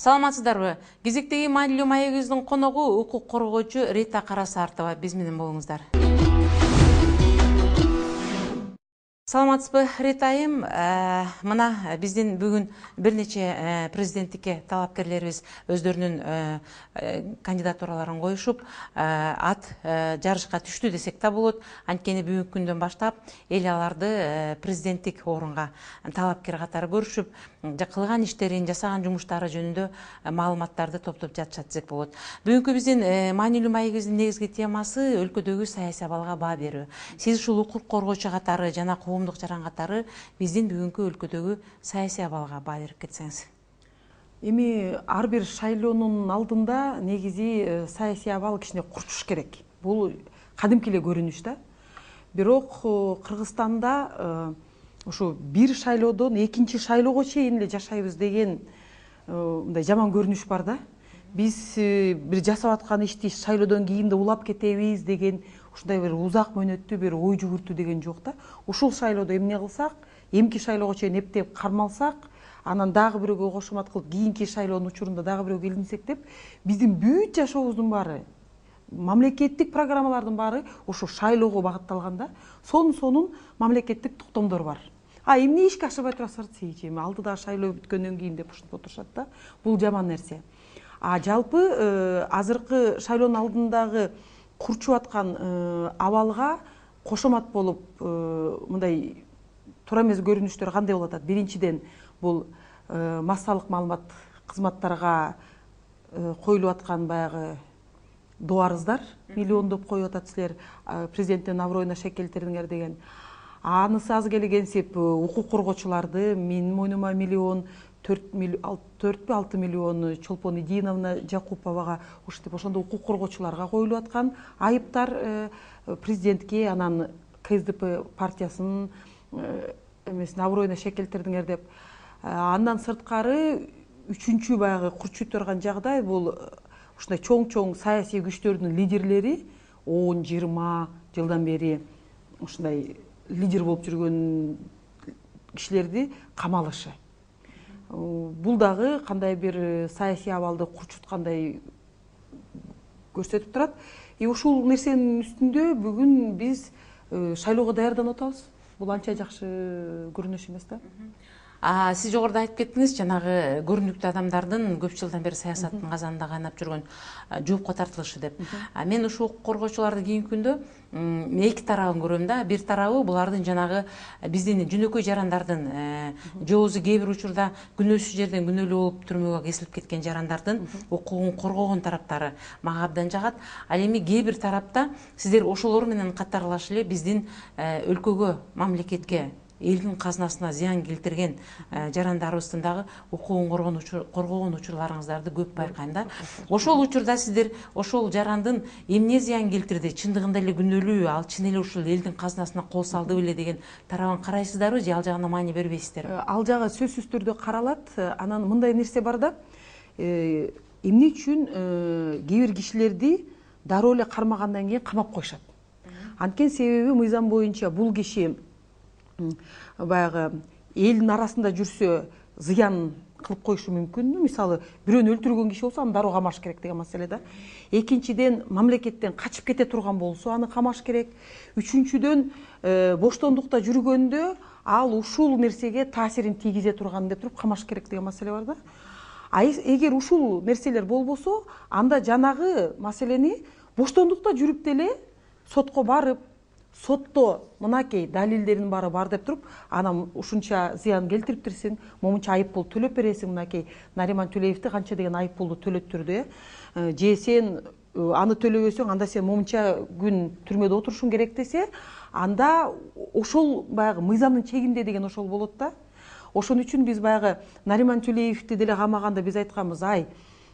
Саламатсыздарбы? Кезектеги маанилүү маегибиздин коногу укук коргоочу Рита Карасартова. Биз менен болуңуздар. Саламатсызбы, Рита айым? Мына биздин бүгүн бир нече президенттикке талапкерлерибиз өздөрүнүн кандидатураларын коюшуп, ат жарышка түштү десек да болот. Анткени бүгүнкү күндөн баштап эл аларды президенттик орунга талапкер катары көрүшүп, кылган иштерин, жасаган жумуштары жөнүндө маалыматтарды топтоп жатышат десек болот. Бүгүнкү биздин маанилүү маегибиздин негизги темасы өлкөдөгү саясий абалга баа берүү. Сиз ушул укук коргоочу катары жана коомдук жаран катары биздин бүгүнкү өлкөдөгү саясий абалга баа берип кетсеңиз. Эми ар бир шайлоонун алдында негизи саясий абал кичине курчуш керек. Бул кадимки эле көрүнүш да. Бирок Кыргызстанда ушу бир шайлоодон экинчи шайлоого чейин эле жашайбыз деген мындай жаман көрүнүш бар да. Биз бир жасап аткан ишти шайлоодон кийин да улап кетебиз деген ушундай бир узак мөөнөттүү бир ой жүгүртүү деген жок да. Ушул шайлоодо эмне кылсак, эмки шайлоого чейин эптеп кармалсак, анан дагы бирөөгө кошомат кылып кийинки шайлоонун учурунда дагы бирөөгө илинсек деп, биздин бүт жашообуздун баары, мамлекеттик программалардын баары ушу шайлоого багытталган да. Сонун мамлекеттик токтомдор бар. Эмне ишке ашырбай турасыздар десейчи, эми алдыдагы шайлоо бүткөндөн кийин деп ушинтип отурушат да. Бул жаман нерсе. Жалпы азыркы шайлоонун алдындагы курчуп аткан абалга кошомат болуп мындай туура эмес көрүнүштөр кандай болуп атат? Биринчиден, бул массалык маалымат кызматтарга коюлуп аткан баягы дуарыздар миллиондоп коюп атат силер, президенттин аброюна шек келтирдиңер деген. Анысы аз келгенсип укук коргоочуларды менин мойнума миллион, 4-6 миллион Чолпон Идиновна Жакуповага ушинтип ошондо укук коргоочуларга коюлуп аткан айыптар президентке, анан КСДП партиясынын эмесин аброюна шек келтирдиңер деп. Андан сырткары үчүнчү баягы курчуп турган жагдай бул ушундай чоң саясий күчтөрдүн лидерлери 10-20 жылдан бери ушундай лидер болуп жүргөн кишилерди камалышы. Бул дагы кандай бир саясий абалды курчуткандай көрсөтүп турат. Ушул нерсенин үстүндө бүгүн биз шайлоого даярданып атабыз. Бул анча жакшы көрүнүш эмес да. Сиз жогоруда айтып кеттиңиз, жанагы көрүнүктүү адамдардын көп жылдан бери саясаттын казанында кайнап жүргөн жоопко тартылышы деп. Мен ушул укук коргоочуларды кийинки күндө эки тарабын көрөм да. Бир тарабы булардын жанагы биздин жөнөкөй жарандардын, жоозу кээ бир учурда күнөөсүз жерден күнөөлүү болуп түрмөгө кесилип кеткен жарандардын укугун коргогон тараптары мага абдан жагат. Ал эми кээ бир тарапта сиздер ошолор менен катарлаш эле биздин өлкөгө, мамлекетке, элдин казынасына зыян келтирген жарандарыбыздын дагы укугун коргогон учурларыңыздарды көп байкайм да. Ошол учурда сиздер ошол жарандын эмне зыян келтирди, чындыгында эле күнөөлүү, ал чын эле ушул элдин казынасына кол салды беле деген тарабын карайсыздарбы же ал жагына маани бербейсиздерби? Ал жагы сөзсүз түрдө каралат. Анан мындай нерсе бар да. Эмне үчүн кээ бир кишилерди дароо эле кармагандан кийин камап коюшат? Анткени себеби мыйзам боюнча бул киши баягы элдин арасында жүрсө зыян кылып коюшу мүмкүн. Мисалы, бирөөнү өлтүргөн киши болсо аны дароо камаш керек деген маселе да. Экинчиден, мамлекеттен качып кете турган болсо аны камаш керек. Үчүнчүдөн, боштондукта жүргөндө ал ушул нерсеге таасирин тийгизе турган деп туруп камаш керек деген маселе бар да. Эгер ушул нерселер болбосо, анда жанагы маселени боштондукта жүрүп деле сотко барып, сотто мынакей далилдердин баары бар деп туруп, анан ушунча зыян келтириптирсиң, момунча айып пул төлөп бересиң, мынакей Нариман Тюлеевди канча деген айып пулду төлөттүрдү, же сен аны төлөбөсөң, анда сен момунча күн түрмөдө отурушуң керек десе, анда ошол баягы мыйзамдын чегинде деген ошол болот да. Ошон үчүн биз баягы Нариман Тюлеевди деле камаганда биз айтканбыз,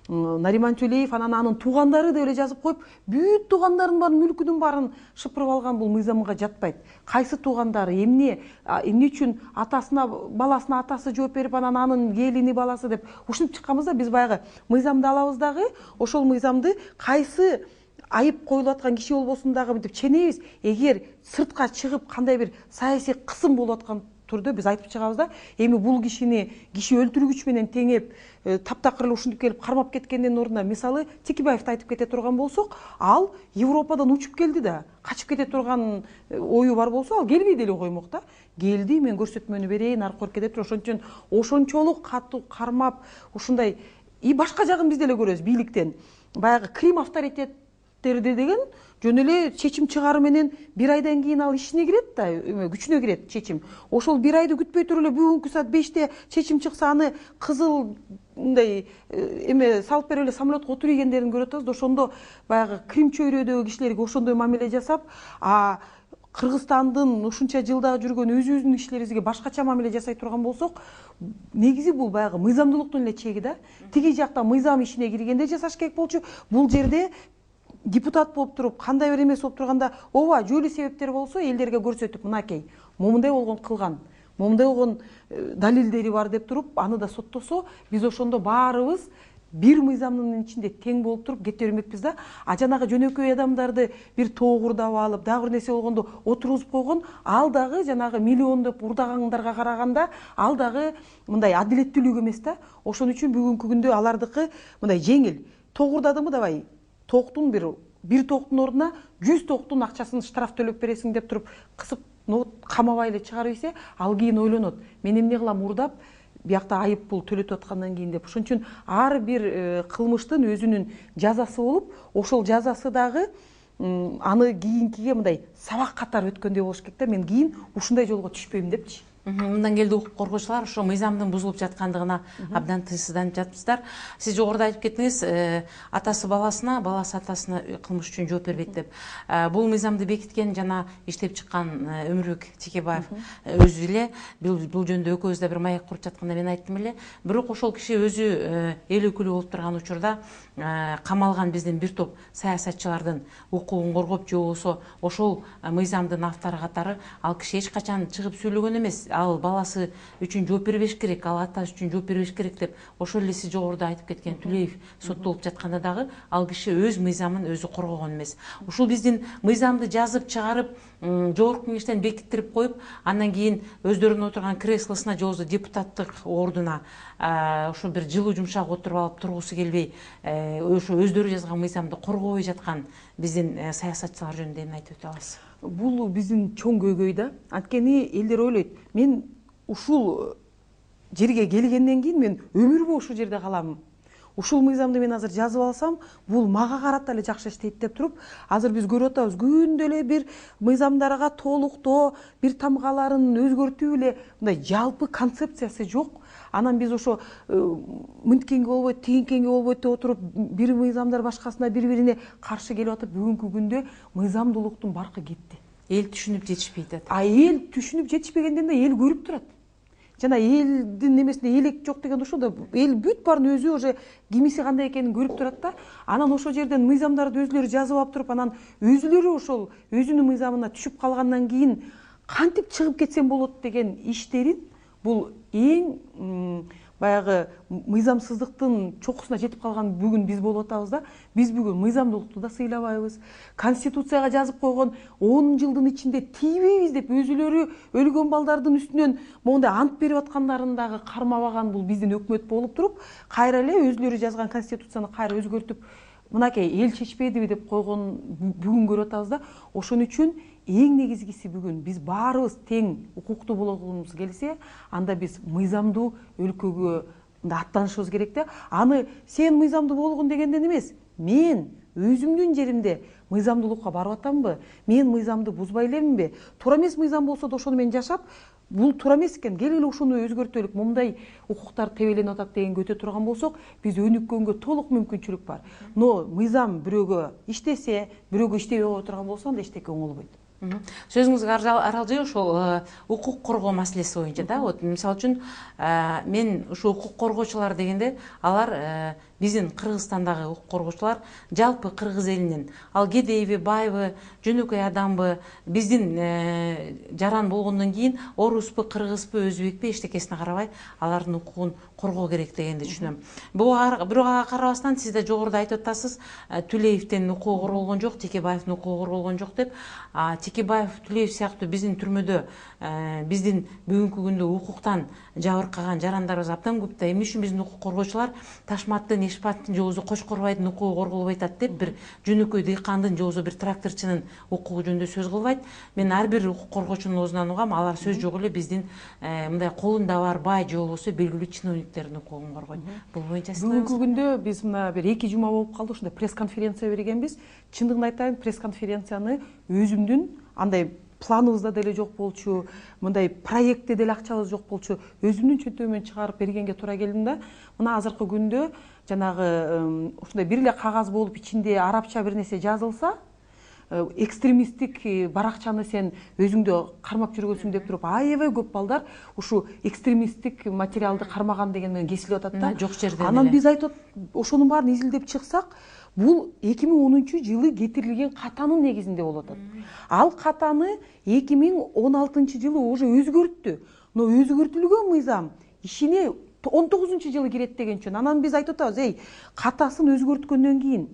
Нариман Тюлеев анан анын туугандары деп эле жазып коюп, бүт туугандарынын баарын, мүлкүнүн баарын шыпырып алган, бул мыйзамга жатпайт. Кайсы туугандары, эмне үчүн атасына, баласына атасы жооп берип, анан анын келини, баласы деп ушинтип чыкканбыз да. Биз баягы мыйзамды алабыз дагы, ошол мыйзамды кайсы айып коюлуп аткан киши болбосун дагы мынтип ченебиз. Эгер сыртка чыгып кандай бир саясий кысым болуп аткан түрдө биз айтып чыгабыз да, эми бул кишини киши өлтүргүч менен теңеп, таптакыр эле ушинтип келип кармап кеткендин ордуна мисалы Текебаевди айтып кете турган болсок, ал Европадан учуп келди да, качып кете турган ою бар болсо, ал келбей деле коймок да. Келди, мен көрсөтмөнү берейин, аркы орке деп туруп, ошон үчүн ошончолук катуу кармап, ушундай и башка жагын биз деле көрөбүз бийликтен. Баягы Крим авторитеттерди деген жөн эле чечим чыгаруу менен бир айдан кийин ал ишине кирет да, күчүнө кирет чечим. Ошол бир айды күтпөй туруп эле бүгүнкү саат 5-те чечим чыкса, аны кызыл мындай эме салып берип эле самолетко отуруп ийгендерин көрүп атабыз. Ошондо баягы Крим чөйрөдөгү кишилерге ошондой мамиле жасап, Кыргызстандын ушунча жылдагы жүргөн өзүбүздүн кишилерибизге башкача мамиле жасай турган болсок, негизи бул баягы мыйзамдуулуктун эле чеги да. Тиги жакта мыйзам ишине киргенде жасаш керек болчу. Бул жерде депутат болуп туруп, кандай бир эмес болуп турганда, ооба жөлү себептер болсо элдерге көрсөтүп, мынакей, момундай болгон кылган, момундай болгон далилдери бар деп туруп, аны да соттосо, биз ошондо баарыбыз бир мыйзамдын ичинде тең болуп туруп кете бермекпиз да. Жанагы жөнөкөй адамдарды бир тоогурдап алып, дагы бир нерсе болгондо отургузуп койгон, ал дагы жанагы миллиондоп урдагаңдарга караганда, ал дагы мындай адилеттүүлүк эмес да. Ошон үчүн бүгүнкү күндө алардыкы мындай жеңил. Тоогурдадымы давай, тооктун бир тооктун ордуна 100 тооктун акчасын штраф төлөп бересиң деп туруп, кысып, камабай эле чыгарып ийсе, ал кийин ойлонот. Мен эмне кылам, урдап, биякта айып пул төлөтүп аткандан кийин деп. Ошон үчүн ар бир кылмыштын өзүнүн жазасы болуп, ошол жазасы дагы аны кийинкиге мындай сабак катары өткөндөй болуш керек да. Мен кийин ушундай жолго түшпөйм депчи. Мындан келди укук коргоочулар ошо мыйзамдын бузулуп жаткандыгына абдан тыйсызданып жатыпсыздар. Сиз жогоруда айтып кеттиңиз, атасы баласына, баласы атасына кылмыш үчүн жооп бербейт деп. Бул мыйзамды бекиткен жана иштеп чыккан Өмүрбек Текебаев өзү эле. Бул жөнүндө экөөбүз да бир маек куруп жатканда мен айттым эле. Бирок ошол киши өзү эл өкүлү болуп турган учурда камалган биздин бир топ саясатчылардын укугун коргоп, же болбосо ошол мыйзамдын автору катары ал киши эч качан чыгып сүйлөгөн эмес. Ал баласы үчүн жооп бербеш керек, ал атасы үчүн жооп бербеш керек деп. Ошол эле сиз жогоруда айтып кеткен Түлеев соттолуп жатканда дагы ал киши өз мыйзамын өзү коргогон эмес. Ушул биздин мыйзамды жазып чыгарып, жогорку кеңештен бекиттирип коюп, андан кийин өздөрүнүн отурган креслосуна же болбосо депутаттык ордуна ошо бир жылуу жумшак отуруп алып тургусу келбей, ошо өздөрү жазган мыйзамды коргобой жаткан биздин саясатчылар жөнүндө эмне айтып өтө аласыз? Бул биздин чоң көйгөй да. Анткени элдер ойлойт, мен ушул жерге келгенден кийин мен өмүр бою ушул жерде калам. Ушул мыйзамды мен азыр жазып алсам, бул мага карата эле жакшы иштейт деп туруп, азыр биз көрүп атабыз, күндө эле бир мыйзамдарга толуктоо, бир тамгаларын өзгөртүү эле мындай жалпы концепциясы жок. Анан биз ошо мынткенге болбойт, тигинкенге болбойт деп отуруп, бир мыйзамдар башкасына бири-бирине каршы келип атып, бүгүнкү күндө мыйзамдуулуктун баркы кетти. Эл түшүнүп жетишпейт атат. Эл түшүнүп жетишпегенден да эл көрүп турат. Жана элдин немесинде элек жок деген ошо да, эл бүт баарын өзү уже кимиси кандай экенин көрүп турат да. Анан ошол жерден мыйзамдарды өзүлөрү жазып алып туруп, анан өзүлөрү ошол өзүнүн мыйзамына түшүп калгандан кийин кантип чыгып кетсем болот деген иштерин, бул эң баягы мыйзамсыздыктын чокусуна жетип калган бүгүн биз болуп атабыз да. Биз бүгүн мыйзамдуулукту да сыйлабайбыз. Конституцияга жазып койгон 10 жылдын ичинде тийбейбиз деп өзүлөрү өлгөн балдардын үстүнөн моундай ант берип аткандарын дагы кармабаган бул биздин өкмөт болуп туруп, кайра эле өзүлөрү жазган конституцияны кайра өзгөртүп, мынакей эл чечпедиби деп койгон бүгүн көрүп атабыз да. Ошон үчүн эң негизгиси бүгүн биз баарыбыз тең укуктуу болгумуз келсе, анда биз мыйзамдуу өлкөгө аттанышыбыз керек да. Аны сен мыйзамдуу болгун дегенден эмес, мен өзүмдүн жеримде мыйзамдуулукка барып атамбы, мен мыйзамды бузбай элеминби, туура эмес мыйзам болсо да ошону мен жашап, бул туура эмес экен, кел эле ушуну өзгөртөлүк, момундай укуктар тебеленип атат дегенге өтө турган болсок, биз өнүккөнгө толук мүмкүнчүлүк бар. Но мыйзам бирөөгө иштесе, бирөөгө иштебей кое турган болсо, анда эчтеке оңолбойт. Сөзүңүзгө аралжый ошол укук коргоо маселеси боюнча да. Вот мисалы үчүн мен ушу укук коргоочулар дегенде, алар биздин Кыргызстандагы укук коргоочулар жалпы кыргыз элинин, ал кедейби, байбы, жөнөкөй адамбы, биздин жаран болгондон кийин оор оруспу, кыргызбы, өзбекпи эчтекесине карабай алардын укугун коргоо керек дегенди түшүнөм. Бирок ага карабастан сиз да жогоруда айтып атасыз, Түлеевдин укугу корголгон жок, Текебаевдин укугу корголгон жок деп. Текебаев, Түлеев сыяктуу биздин түрмөдө биздин бүгүнкү күндө укуктан жабыркаган жарандарыбыз абдан көп да. Эмне үчүн биздин укук коргоочулар Ташматтын, Эшпаттын же болбосо Кочкорбайдын укугу корголбой атат деп бир жөнөкөй дыйкандын же болбосо бир тракторчунун укугу жөнүндө сөз кылбайт. Мен ар бир укук коргоочунун оозунан угам, алар сөз жок эле биздин мындай колунда бар бай же болбосо белгилүү чиновниктердин укугун коргойт. Бул боюнча бүгүнкү күндө биз мына бир 2 жума болуп калды, ушундай пресс-конференция бергенбиз. Чындыгын айтайын, пресс-конференцияны өзүмдүн андай планыбызда деле жок болчу, мындай проектте деле акчабыз жок болчу. Өзүмдүн чөнтөгүмөн чыгарып бергенге туура келдим да. Мына азыркы күндө жанагы ушундай бир эле кагаз болуп ичинде арабча бир нерсе жазылса, экстремисттик баракчаны сен өзүңдө кармап жүргөнсүң деп туруп, аябай көп балдар ушу экстремисттик материалды кармаган деген менен кесилип атат да. Жок жерден. Анан биз айтып ошонун баарын изилдеп чыксак, бул 2010-жылы кетирилген катанын негизинде болуп атат. Ал катаны 2016-жылы уже өзгөрттү. Но өзгөртүлгөн мыйзам ишине 19-жылы кирет деген үчүн. Анан биз айтып атабыз, катасын өзгөрткөндөн кийин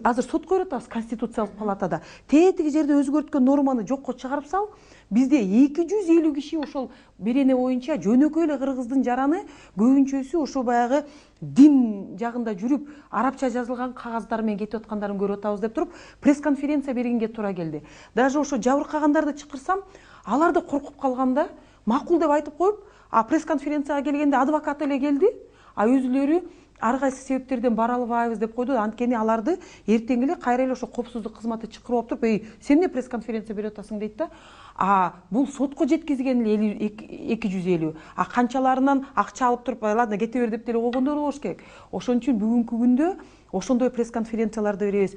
азыр сотко берип атабыз Конституциялык палатада. Тетиги жерде өзгөрткөн норманы жокко чыгарып сал, бизде 250 киши ошол берене боюнча жөнөкөй эле кыргыздын жараны көбүнчөсү ошо баягы дин жагында жүрүп, арабча жазылган кагаздар менен кетип аткандарын көрүп атабыз деп туруп, пресс-конференция бергенге туура келди. Даже ошо жабыркагандарды чакырсам, алар да коркуп калганда, макул деп айтып коюп, пресс-конференцияга келгенде адвокат эле келди, өзүлөрү ар кайсы себептерден бара албайбыз деп койду. Анткени аларды эртең эле кайра эле ошо коопсуздук кызматы чакырып алып туруп, сен эмне пресс-конференция берип атасың дейт да. Бул сотко жеткизген эле 250. Канчаларынан акча алып туруп, ладно, кете бер деп деле койгондор болуш керек. Ошон үчүн бүгүнкү күндө ошондой пресс-конференцияларды беребиз.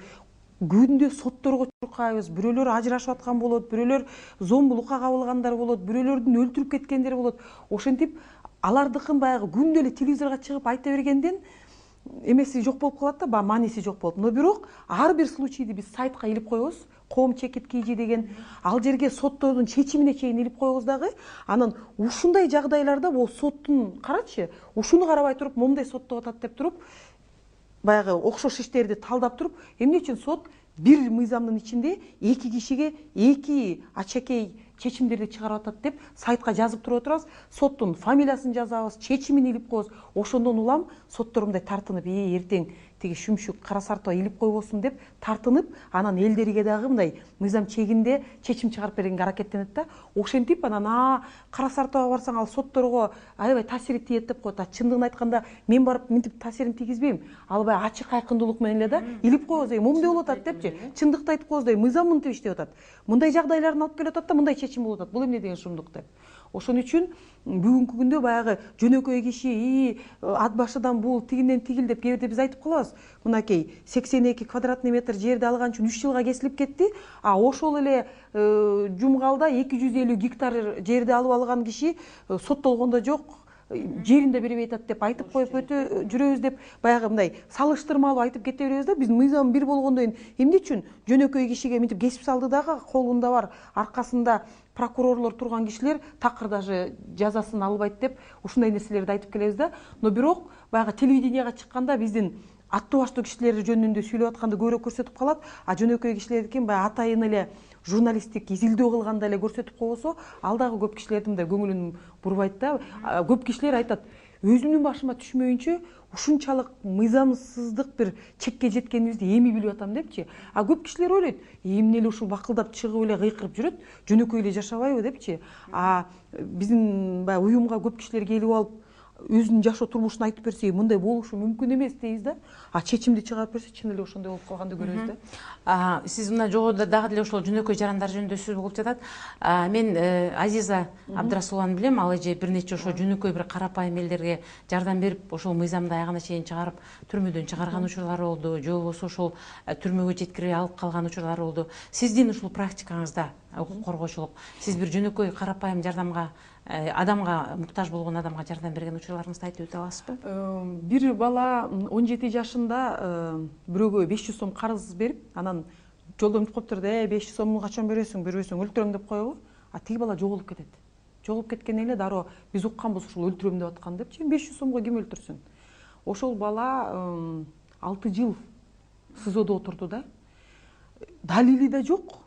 Күндө сотторго чуркайбыз, бирөөлөр ажырашып аткан болот, бирөөлөр зомбулукка кабылгандар болот, бирөөлөрдүн өлтүрүп кеткендер болот. Ошентип алардыкын баягы күндө эле телевизорго чыгып айта бергенден эмеси жок болуп калат да, мааниси жок болот. Но бирок ар бир случайды биз сайтка илип коебуз. Коом чекит KG деген, ал жерге соттордун чечимине чейин илип коебуз дагы. Анан ушундай жагдайларда бул соттун карачы, ушуну карабай туруп, момундай соттоп атат деп туруп, баягы окшош иштерди талдап туруп, эмне үчүн сот бир мыйзамдын ичинде 2 кишиге 2 ачакей чечимдерди чыгарып атат деп сайтка жазып туруп отурабыз. Соттун фамилиясын жазабыз, чечимин илип коебуз. Ошондон улам соттор мындай тартынып, эртең тиги шүмшүк кара сартоо илип койбосун деп тартынып, анан элдерге дагы мындай мыйзам чегинде чечим чыгарып бергенге аракеттенет да. Ошентип анан кара сартоого барсаң, ал сотторго аябай таасири тиет деп коет. Чындыгын айтканда, мен барып мынтип таасирин тийгизбейм. Ал баягы ачык айкындуулук менен эле да илип коебуз, момундай болуп атат депчи. Чындыкты айтып коебуз, мыйзам мынтип иштеп атат. Мындай жагдайларын алып келип атат да, мындай чечим болуп атат. Бул эмне деген шумдук деп. Ошон үчүн бүгүнкү күндө баягы жөнөкөй киши ат башыдан бул тигинден тигил деп кээ бирде биз айтып калабыз. Мынакей 82 квадратный метр жерди алган үчүн 3 жылга кесилип кетти. Ошол эле жумгалда 250 гектар жерди алып алган киши соттолгондо жок, жерин да бербей атат деп айтып коюп өтө жүрөбүз деп баягы мындай салыштырмалуу айтып кете беребиз да. Биздин мыйзам бир болгондон кийин эмне үчүн жөнөкөй кишиге мынтип кесип салды дагы, колунда бар, аркасында прокурорлор турган кишилер такыр даже жазасын албайт деп ушундай нерселерди айтып келебиз да. Но бирок баягы телевиденияга чыкканда биздин аттуу баштуу кишилер жөнүндө сүйлөп атканды көбүрөөк көрсөтүп калат. Жөнөкөй кишилердикин баягы атайын эле журналисттик изилдөө кылганда эле көрсөтүп койбосо, ал дагы көп кишилердин мындай көңүлүн бурбайт да. Көп кишилер айтат, өзүмдүн башыма түшмөйүнчө ушунчалык мыйзамсыздык бир чекке жеткенибизди эми билип атам депчи. Көп кишилер ойлойт, эмне эле ушул бакылдап чыгып эле кыйкырып жүрөт, жөнөкөй эле жашабайбы депчи. Биздин баягы уюмга көп кишилер келип алып өзүнүн жашоо турмушун айтып берсе, мындай болушу мүмкүн эмес дейбиз да. Чечимди чыгарып берсе, чын эле ошондой болуп калганды көрөбүз да. Сиз мына жогоруда дагы деле ошол жөнөкөй жарандар жөнүндө сөз болуп жатат. Мен Азиза Абдрасулованы билем, ал эже бир нече ошо жөнөкөй бир карапайым элдерге жардам берип, ошол мыйзамды аягына чейин чыгарып, түрмөдөн чыгарган учурлары болду, же болбосо ошол түрмөгө жеткирип алып калган учурлары болду. Сиздин ушул практикаңызда укук коргоочулук, сиз бир жөнөкөй карапайым жардамга, адамга, муктаж болгон адамга жардам берген учурларыңызды айтып өтө аласызбы? Бир бала 17 жашында бирөөгө 500 сом карыз берип, анан жолдон өтүп коюптур да, 500 сомду качан бересиң, бербесең өлтүрөм деп коебу. Тиги бала жоголуп кетет. жоголуп кеткен эле дароо биз укканбыз ушул өлтүрөм деп аткан депчи. 500 сомго ким өлтүрсүн? Ошол бала 6 жыл СИЗОдо отурду да. Далили да жок.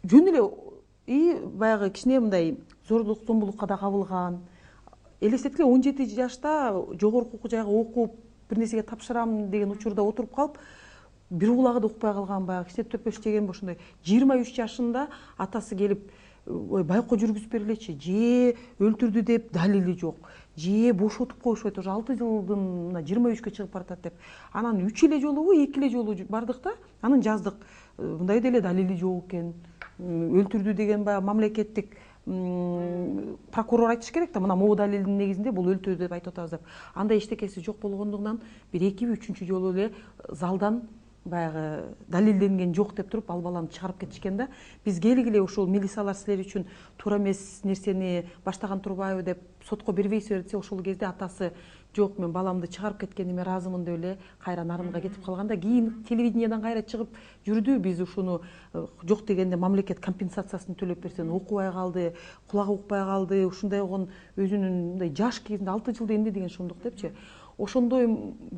Жөн эле баягы кичине мындай зордук зомбулукка да кабылган. Элестеткиле 17 жашта жогорку окуу жайга окуп бир нерсеге тапшырам деген учурда отуруп калып, бир кулагы да укпай калган, баягы кичине төпөш деген ошондой 23 жашында атасы келип байкоо жүргүзүп бергилечи, же өлтүрдү деп далили жок, же бошотуп коюшпайт, уже 6 жылдын 23-кө чыгып баратат деп. Анан 3 эле жолубу 2 эле жолу бардык да, анан жаздык. Мындай деле далили жок экен. Өлтүрдү деген баягы мамлекеттик прокурор айтыш керек да, мына могу далилдин негизинде бул өлтүрдү деп айтып атабыз деп. Андай эчтекеси жок болгондугунан бир 2-3 жолу эле залдан баягы далилденген жок деп туруп ал баланы чыгарып кетишкен да. Биз келгиле ушул милициялар силер үчүн туура эмес нерсени баштаган турбайбы деп сотко бербейсиздер десе, ошол кезде атасы жок, мен баламды чыгарып кеткениме ыраазымын деп эле кайра нарынга кетип калганда, кийин телевидениядан кайра чыгып жүрдү. Биз ушуну жок дегенде мамлекет компенсациясын төлөп берсен, окубай калды, кулагы укпай калды, ушундай болгон өзүнүн мындай жаш кезинде 6 жылда эмне деген шумдук депчи. Ошондой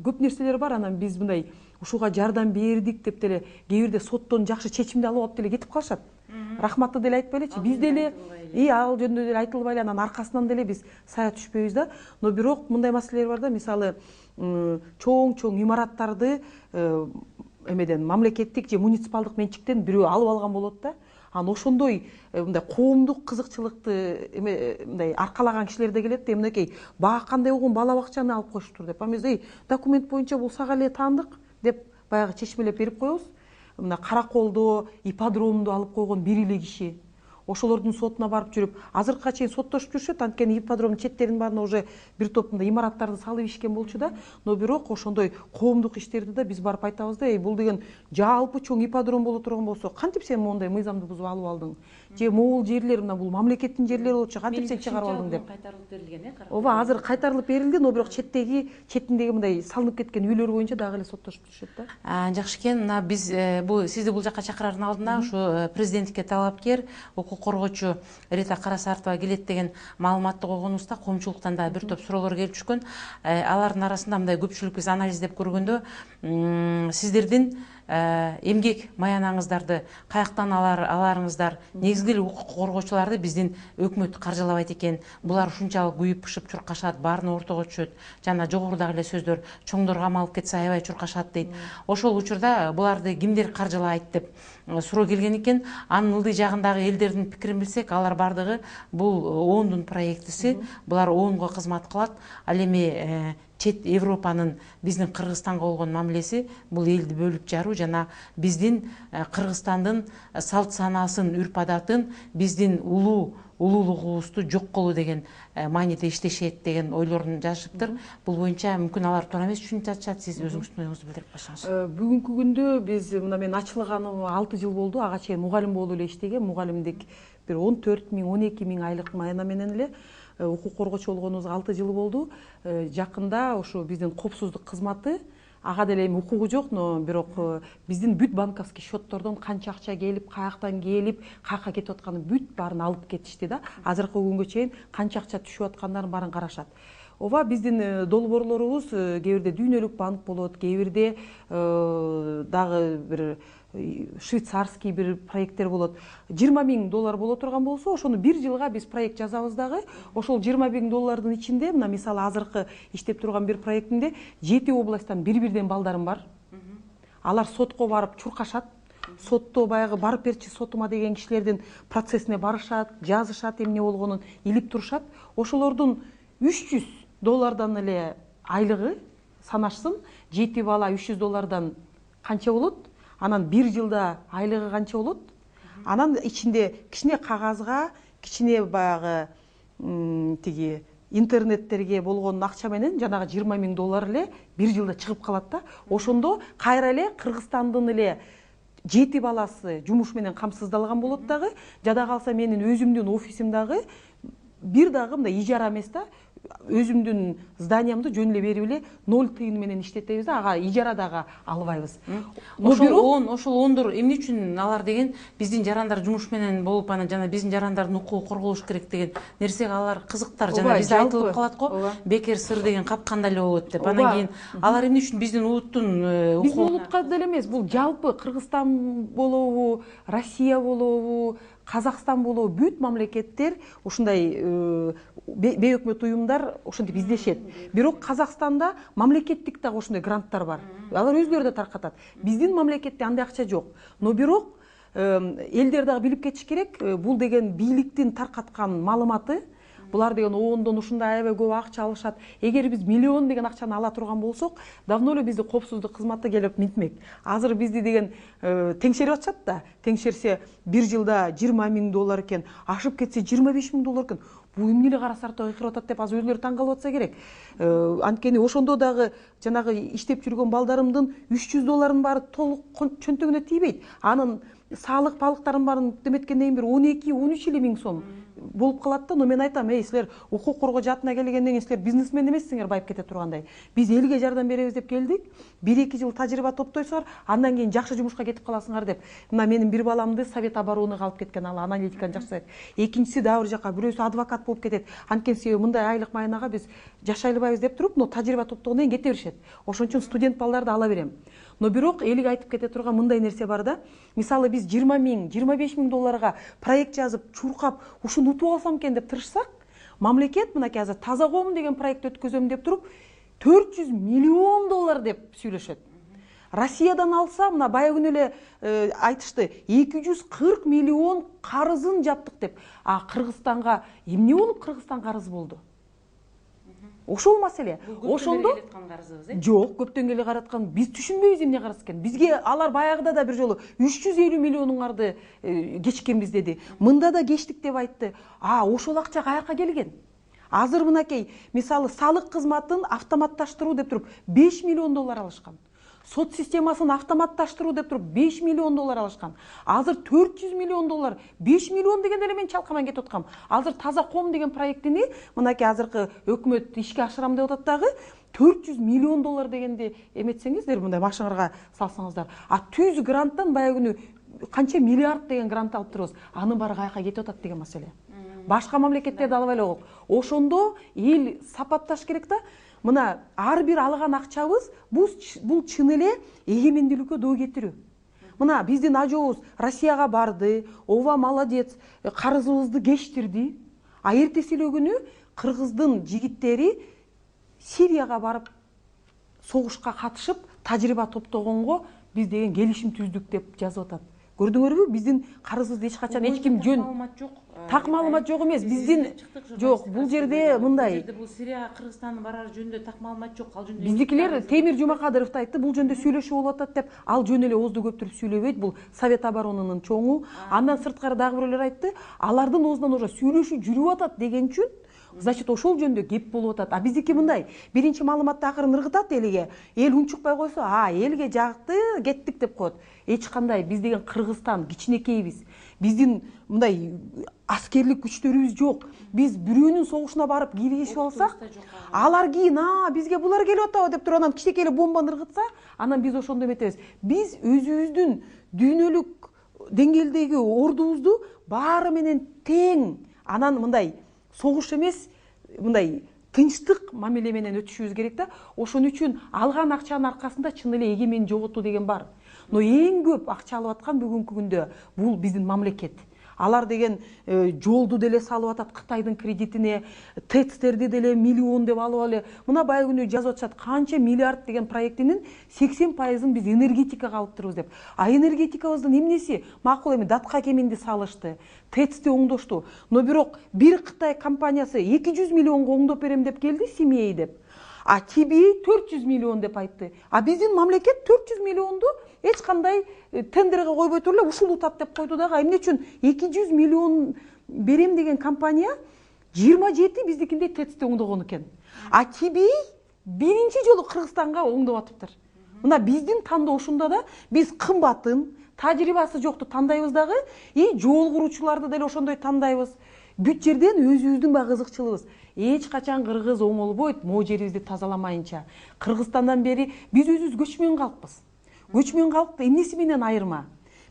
көп нерселер бар. Анан биз мындай ушуга жардам бердик деп деле кээ бирде соттон жакшы чечимди алып алып деле кетип калышат. Рахматты деле айтпай элечи, биз деле ал жөнүндө деле айтылбай эле, анан аркасынан деле биз сая түшпөйбүз да. Но бирок мындай маселелер бар да, мисалы чоң имараттарды эмеден мамлекеттик же муниципалдык менчиктен бирөө алып алган болот да. Анан ошондой мындай коомдук кызыкчылыкты мындай аркалаган кишилер да келет да, мынакей бак кандай болгон бала бакчаны алып коюшуптур деп. Биз документ боюнча бул сага эле таандык деп баягы чечмелеп берип коебуз. Мына Караколдо ипподромду алып койгон бир эле киши. Ошолордун сотуна барып жүрүп, азыркыга чейин соттошуп жүрүшөт, анткени ипподромдун четтеринин баарына уже бир топ мындай имараттарды салып ишкен болчу да. Но бирок ошондой коомдук иштерди да биз барып айтабыз да, бул деген жалпы чоң ипподром боло турган болсо, кантип сен моундай мыйзамды бузуп алып алдың? Же могул жерлер, мына бул мамлекеттин жерлери болчу, кантип сен чыгарып алдың деп. Кайтарылып берилген, Ооба, азыр кайтарылып берилди, но бирок четиндеги мындай салынып кеткен үйлөр боюнча дагы эле соттошуп жүрүшөт да. Жакшы экен. Мына биз сизди бул жакка чакырардын алдында ушу президенттикке талапкер, укук коргоочу Рита Карасартова келет деген маалыматты койгонубузда коомчулуктан да бир топ суроолор келип түшкөн. Алардын арасында мындай көпчүлүк биз анализдеп көргөндө сиздердин эмгек маянаңыздарды каяктан аларыңыздар, негизги эле укук коргоочуларды биздин өкмөт каржылабайт экен, булар ушунчалык күйүп пышып чуркашат, баарын ортого түшөт, жана жогорудагы эле сөздөр чоңдор камалып кетсе аябай чуркашат дейт. Ошол учурда буларды кимдер каржылайт деп суроо келген экен. Анын ылдый жагындагы элдердин пикирин билсек, алар бардыгы бул ООНдун проектиси, булар ООНго кызмат кылат. Ал эми чет Европанын биздин Кыргызстанга болгон мамилеси бул элди бөлүп жаруу жана биздин Кыргызстандын салт санаасын, үрп адатын, биздин улуулугубузду жок кылуу деген мааниде иштешет деген ойлорун жазышыптыр. Бул боюнча мүмкүн алар туура эмес түшүнүп жатышат. Сиз өзүңүздүн оюңузду билдирип коюңуз. Бүгүнкү күндө биз мына мен ачылганыма 6 жыл болду. Ага чейин мугалим болуп эле иштеген, мугалимдик бир 14 000, 12 000 айлык майна менен эле укук коргоочу болгонубузга 6 жыл болду. Жакында ошо биздин коопсуздук кызматы, ага деле эми укугу жок, но бирок биздин бүт банковский счеттордон канча акча келип, каяктан келип, каяка кетип атканын бүт баарын алып кетишти да. Азыркы күнгө чейин канча акча түшүп аткандарын баарын карашат. Ооба, биздин долбоорлорубуз кээ бирде дүйнөлүк банк болот, кээ бирде дагы бир швейцарский бир проекттер болот. 20 000 доллар боло турган болсо, ошону бир жылга биз проект жазабыз дагы. Ошол 20 000 доллардын ичинде, мына мисалы азыркы иштеп турган бир проектимде 7 областтан бир-бирден балдарым бар. Алар сотко барып чуркашат. Сотто баягы барып берчи сотума деген кишилердин процессине барышат, жазышат, эмне болгонун илип турушат. Ошолордун 300 доллардан эле айлыгы санашсын, 7 бала 300 доллардан канча болот? Анан бир жылда айлыгы канча болот? Анан ичинде кичине кагазга, кичине баягы тиги интернеттерге болгон акча менен жанагы 20 000 доллар эле бир жылда чыгып калат да. Ошондо кайра эле Кыргызстандын эле 7 баласы жумуш менен камсыздалган болот дагы. Жада калса менин өзүмдүн офисим дагы бир дагы мындай ижара эмес да, өзүмдүн зданиямды жөн эле берип эле 0 тыйын менен иштетебиз да, ага ижара дагы албайбыз. Ошол ондор эмне үчүн алар деген биздин жарандар жумуш менен болуп, анан жана биздин жарандардын укугу корголуш керек деген нерсеге алар кызыктар. Жана бизде айтылып калат го, бекер сыр деген капканда эле болот деп. Анан кийин алар эмне үчүн биздин улуттун биздин улутка деле эмес, бул жалпы Кыргызстан болобу, Россия болобу, Казакстан болобу, бүт мамлекеттер ушундай бейөкмөт уюмдар ошентип издешет. Бирок Казакстанда мамлекеттик дагы ошондой гранттар бар. Алар өзлөрү да таркатат. Биздин мамлекетте андай акча жок. Но бирок элдер дагы билип кетиш керек, бул деген бийликтин таркаткан маалыматы. Булар деген оондон ушундай аябай көп акча алышат. Эгер биз миллион деген акчаны ала турган болсок, давно эле бизди коопсуздук кызматы келип минтмек. Азыр бизди деген теңшерип атышат да. Теңшерсе бир жылда $20,000 экен, ашып кетсе $25,000 экен. Бул эмне эле карасарта кырып атат деп азыр өзлөрү таң калып атса керек. Анткени ошондо дагы жанагы иштеп жүргөн балдарымдын $300 баары толук чөнтөгүнө тийбейт. Анын саалык палыктарын баарын деметкенден кийин 12-13 эле миң сом болуп калат да. Но мен айтам, силер укук коргоо жаатына келгенден кийин силер бизнесмен эмессиңер байып кете тургандай. Биз элге жардам беребиз деп келдик. 1-2 жыл тажрыйба топтойсуңар, андан кийин жакшы жумушка кетип каласыңар деп. Мына менин бир баламды Совет обороныга алып кеткен, ал аналитиканы жакшы сайт. Экинчиси дагы бир жака, бирөөсү адвокат болуп кетет. Анткени себеби мындай айлык майнага биз жашай албайбыз деп туруп, но тажрыйба топтогондон кийин кете беришет. Ошон үчүн студент балдарды ала берем. Но бирок элге айтып кете турган мындай нерсе бар да. Мисалы биз $20,000, $25,000 проект жазып, чуркап, ушуну утуп алсам экен деп тырышсак, мамлекет мынакей азыр Таза коом деген проект өткөзөм деп туруп, $400 миллион деп сүйлөшөт. Россиядан алса, мына бая күнү эле айтышты, 240 миллион карызын жаптык деп. А Кыргызстанга эмне болуп Кыргызстан карыз болду? Ошол маселе. Ошондо жок, көптөн келе караткан, биз түшүнбөйбүз эмне карыз экен. Бизге алар баягыда да бир жолу 350 миллионуңарды кечкенбиз деди. Мында да кечтик деп айтты. Ошол акча каяка келген? Азыр мынакей, мисалы салык кызматын автоматташтыруу деп туруп $5 миллион алышкан. Сот системасын автоматташтыруу деп туруп $5 миллион алышкан. Азыр $400 миллион, $5 миллион деген эле мен чалкаман кетип аткам. Азыр Таза коом деген проектини мынакей азыркы өкмөт ишке ашырам деп атат дагы, $400 миллион дегенди эметсеңиздер, мындай машиналарга салсаңыздар. Түз гранттан бая күнү канча миллиард деген грант алып турабыз. Анын баары каяка кетип атат деген маселе. Башка мамлекеттерде албай эле. Ошондо эл сапатташ керек да. Мына ар бир алган акчабыз бул чын эле эгемендүүлүккө доо кетирүү. Мына биздин ажообуз Россияга барды, ооба молодец, карызыбызды кечтирди. Эртеси эле күнү Кыргыздын жигиттери Сирияга барып согушка катышып тажрыйба топтогонго биз деген келишим түздүк деп жазып атат. Көрдүңөрбү? Биздин карызыбызды эч качан эч ким жөн так маалымат жок эмес. Биздин жок, бул жерде мындай. Бул Сирияга Кыргызстандын барар жөнүндө так маалымат жок. Ал жөнүндө биздикилер Темир Жумакадыровду айтты, бул жөнүндө сүйлөшүү болуп атат деп. Ал жөн эле оозду көптүрүп сүйлөбөйт, бул Совет оборонунун чоңу. Андан сырткары дагы бирөөлөр айтты, алардын оозунан уже сүйлөшүү жүрүп атат деген үчүн, значит ошол жөнүндө кеп болуп атат. Биздики мындай, биринчи маалыматты акырын ыргытат элге. Эл унчукпай койсо, элге жакты, кеттик деп коет. Эч кандай, биз деген Кыргызстан кичинекейбиз. Биздин мындай аскерлик күчтөрүбүз жок. Биз бирөөнүн согушуна барып киргизип алсак, алар кийин бизге булар келип атабы деп туруп анан кичинекей эле бомбаны ыргытса, анан биз ошондо эметебиз. Биз өзүбүздүн дүйнөлүк деңгээлдеги ордубузду баары менен тең, анан мындай согуш эмес, мындай тынчтык мамиле менен өтүшүбүз керек да. Ошон үчүн алган акчанын аркасында чын эле эгемен жоготуу деген бар. Но эң көп акча алып аткан бүгүнкү күндө бул биздин мамлекет. Алар деген жолду деле салып атат Кытайдын кредитине, ТЭЦтерди деле миллион деп алып алы. Мына бая күнү жазып атышат, канча миллиард деген проектинин 80%-ын биз энергетикага алып турубуз деп. Энергетикабыздын эмнеси? Макул эми датка кеминди салышты, ТЭЦти оңдошту. Но бирок бир Кытай компаниясы 200 миллионго оңдоп берем деп келди, Семей деп. TBA 400 миллион деп айтты. Биздин мамлекет 400 миллионду эч кандай тендерге койбой туруп эле ушул утат деп койду дагы. Эмне үчүн 200 миллион берем деген компания 27 биздикиндей ТЭЦти оңдогон экен. TBA биринчи жолу Кыргызстанга оңдоп атыптыр. Мына биздин тандоо ушунда да, биз кымбатын, тажрыйбасы жокту тандайбыз дагы, жол куруучуларды деле ошондой тандайбыз. бүт жерден өзүбүздүн баягы кызыкчылыгыбыз. Эч качан кыргыз оңолбойт могу жерибизди тазаламайынча. Кыргызстандан бери биз өзүбүз көчмөн калкпыз. Көчмөн калкты эмнеси менен айырма?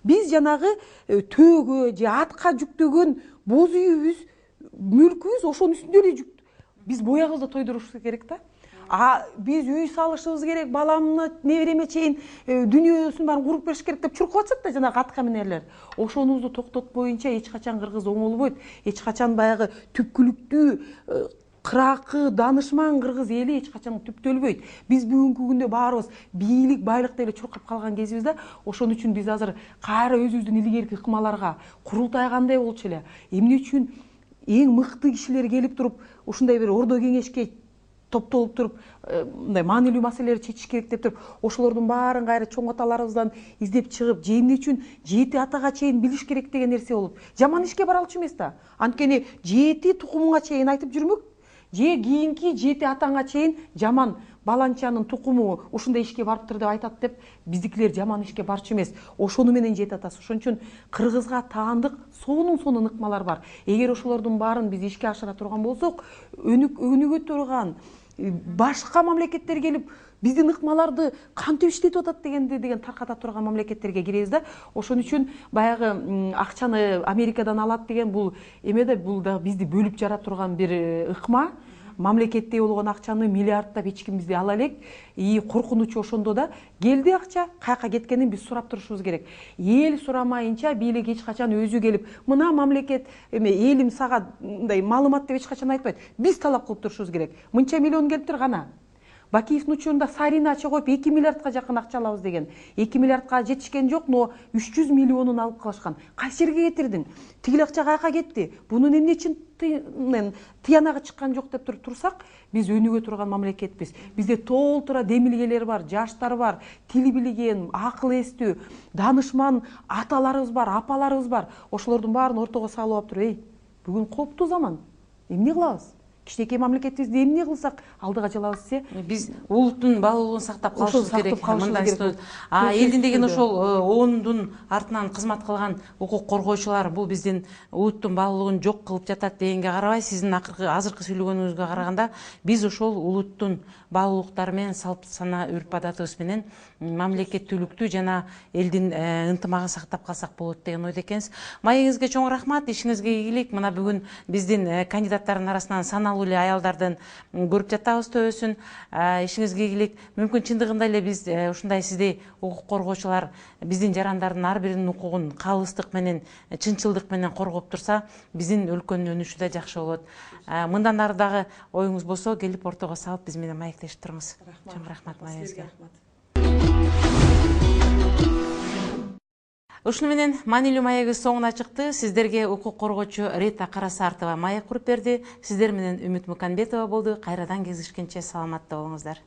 Биз жанагы төөгө же атка жүктөгөн боз үйүбүз, мүлкүбүз ошонун үстүндө эле жүктүү. Биз боягыбызды тойдурушубуз керек да. Биз үй салышыбыз керек, баламны, небереме чейин дүнүйөсүн баарын куруп бериш керек деп чуркап атышат да жанагы атка минерлер. Ошонубузду токтотпоюнча эч качан кыргыз оңолбойт. Эч качан баягы түпкүлүктүү, кыракы, данышман кыргыз эли эч качан түптөлбөйт. Биз бүгүнкү күндө баарыбыз бийлик, байлыкта эле чуркап калган кезибиз да. Ошон үчүн биз азыр кайра өзүбүздүн илгерки ыкмаларга курултай кандай болчу эле. Эмне үчүн эң мыкты кишилер келип туруп ушундай бир ордо кеңешке топтолуп туруп мындай маанилүү маселелерди чечиш керек деп туруп, ошолордун баарын кайра чоң аталарыбыздан издеп чыгып, же эмне үчүн 7 атага чейин билиш керек деген нерсе болуп. Жаман ишке баралчу эмес да. Анткени 7 тукумуңа чейин айтып жүрмөк, же кийинки 7 атаңа чейин жаман баланчанын тукуму ушундай ишке барыптыр деп айтат деп, биздикилер жаман ишке барчу эмес. Ошону менен 7 атасы. Ошон үчүн кыргызга таандык сонун ыкмалар бар. Эгер ошолордун баарын биз ишке ашыра турган болсок, өнүгө турган башка мамлекеттер келип биздин ыкмаларды кантип иштетип атат деген тарката турган мамлекеттерге киребиз да. Ошон үчүн баягы акчаны Америкадан алат деген бул эме да, бул да бизди бөлүп жара турган бир ыкма. Мамлекетте болгон акчаны миллиарддап эч ким бизди ала элек. Коркунучу ошондо да, келди акча, каяка кеткенин биз сурап турушубуз керек. Эл сурамайынча бийлик эч качан өзү келип, мына мамлекет элим сага мындай маалымат деп эч качан айтпайт. Биз талап кылып турушубуз керек. Мынча миллион келиптир гана. Бакиевдин учурунда Сарина ача коюп 2 миллиардка жакын акча алабыз деген. 2 миллиардка жетишкен жок, но 300 миллионун алып калышкан. Кайсы жерге кетирдиң? Тигил акча каяка кетти? Бунун эмне үчүн тыянагы чыккан жок деп турсак, биз өнүгө турган мамлекетпиз. Бизде толтура демилгелер бар, жаштар бар, тили билген, акыл эстүү, данышман аталарыбыз бар, апаларыбыз бар. Ошолордун баарын ортого салып алып туруп, бүгүн кооптуу заман. Эмне кылабыз? Кичинекей мамлекетибизди эмне кылсак алдыга жылабыз се? Биз улуттун баалуулугун сактап калышыбыз керек. Элдин деген ошол ондун артынан кызмат кылган укук коргоочулар бул биздин улуттун баалуулугун жок кылып жатат дегенге карабай, сиздин азыркы сүйлөгөнүңүзгө караганда биз ошол улуттун баалуулуктары менен, салт сана үрп адатыбыз менен мамлекеттүүлүктү жана элдин ынтымагын сактап калсак болот деген ойдо экенсиз. Маегиңизге чоң рахмат, ишиңизге ийгилик. Мына бүгүн биздин кандидаттардын арасынан саналуу эле аялдардын көрүп жатабыз төбөсүн. Ишиңизге ийгилик. Мүмкүн чындыгында эле биз ушундай сиздей укук коргоочулар биздин жарандардын ар биринин укугун калыстык менен, чынчылдык менен коргоп турса, биздин өлкөнүн өнүшү да жакшы болот. Мындан ары дагы оюңуз болсо, келип ортого салып биз менен маектешип туруңуз. Чоң рахмат маегиңизге. Ушуну менен маанилүү маегибиз соңуна чыкты. Сиздерге укук коргоочу Рита Карасартова маек куруп берди. Сиздер менен Үмүт Муканбетова болду. Кайрадан кездешкенче саламатта болуңуздар.